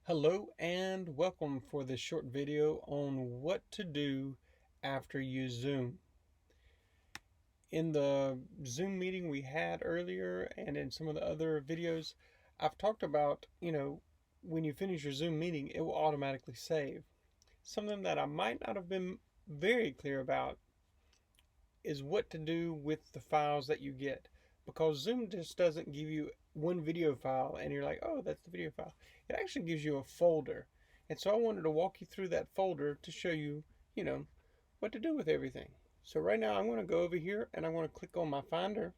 Hello and welcome for this short video on what to do after you Zoom. In the Zoom meeting we had earlier and in some of the other videos, I've talked about, when you finish your Zoom meeting, it will automatically save. Something that I might not have been very clear about is what to do with the files that you get. Because Zoom just doesn't give you one video file and you're like, oh, that's the video file. It actually gives you a folder. And so I wanted to walk you through that folder to show you, what to do with everything. So right now I'm going to go over here and I'm going to click on my Finder.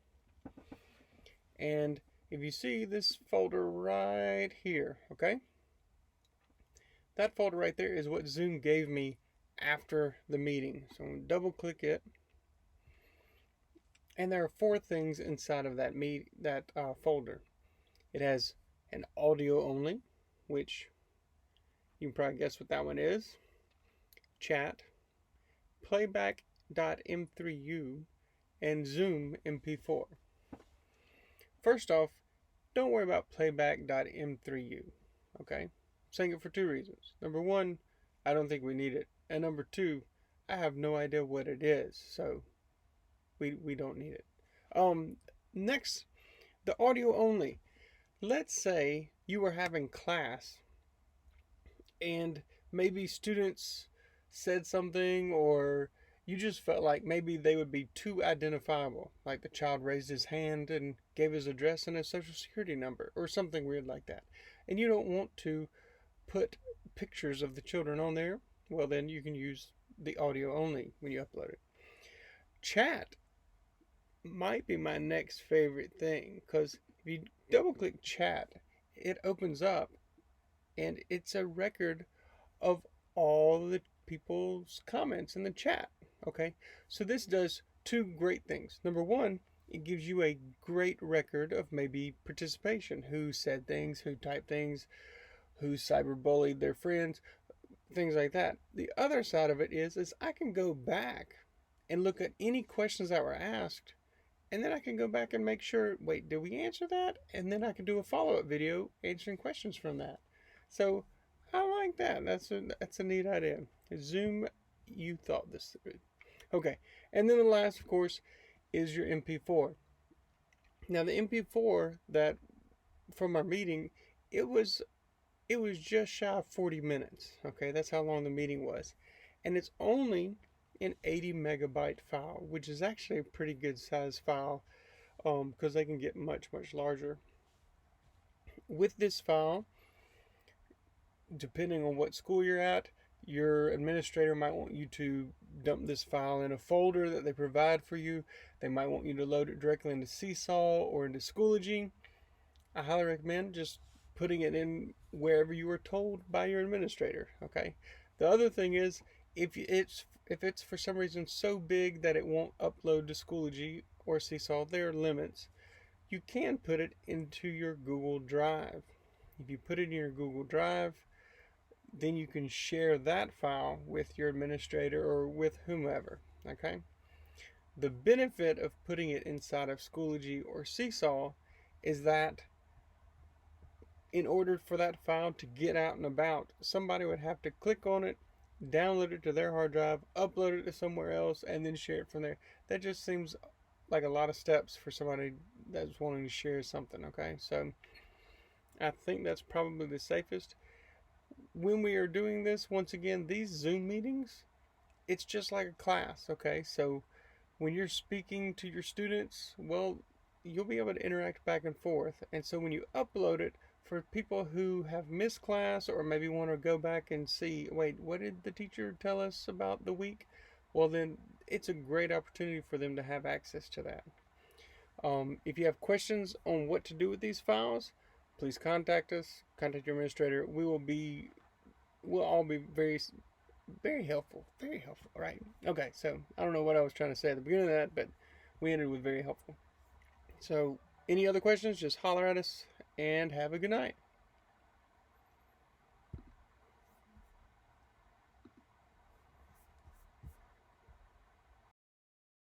And if you see this folder right here, okay? That folder right there is what Zoom gave me after the meeting. So I'm going to double click it. And there are four things inside of that folder. It has an audio only, which you can probably guess what that one is. Chat, playback.m3u, and Zoom MP4. First off, don't worry about playback.m3u, okay? I'm saying it for two reasons. Number one, I don't think we need it. And number two, I have no idea what it is, so we don't need it. Next, the audio only. Let's say you were having class and maybe students said something, or you just felt like maybe they would be too identifiable, like the child raised his hand and gave his address and his social security number or something weird like that, and you don't want to put pictures of the children on there. Well, then you can use the audio only when you upload it. Chat might be my next favorite thing, because if you double click chat, it opens up and it's a record of all the people's comments in the chat. Okay, so this does two great things. Number one, it gives you a great record of maybe participation, who said things, who typed things, who cyberbullied their friends, things like that. The other side of it is I can go back and look at any questions that were asked, and then I can go back and make sure, wait, did we answer that? And then I can do a follow-up video answering questions from that. So I like that. That's a neat idea. Zoom, you thought this through. Okay, and then the last, of course, is your MP4. Now the MP4 that from our meeting, it was just shy of 40 minutes. Okay, that's how long the meeting was, and it's only an 80 megabyte file, which is actually a pretty good size file, because they can get much larger. With this file, depending on what school you're at, your administrator might want you to dump this file in a folder that they provide for you. They might want you to load it directly into Seesaw or into Schoology. I highly recommend just putting it in wherever you were told by your administrator. Okay. The other thing is, if it's for some reason so big that it won't upload to Schoology or Seesaw, there are limits. You can put it into your Google Drive. If you put it in your Google Drive, then you can share that file with your administrator or with whomever. Okay. The benefit of putting it inside of Schoology or Seesaw is that in order for that file to get out and about, somebody would have to click on it, download it to their hard drive, upload it to somewhere else, and then share it from there. That just seems like a lot of steps for somebody that's wanting to share something. Okay, so I think that's probably the safest. When we are doing this, once again, these Zoom meetings, it's just like a class. Okay, so when you're speaking to your students, well, you'll be able to interact back and forth. And so when you upload it, for people who have missed class or maybe want to go back and see, wait, what did the teacher tell us about the week? Well, then it's a great opportunity for them to have access to that. If you have questions on what to do with these files, please contact us, contact your administrator. We'll all be very helpful, right? Okay, so I don't know what I was trying to say at the beginning of that, but we ended with very helpful. So any other questions, just holler at us and have a good night.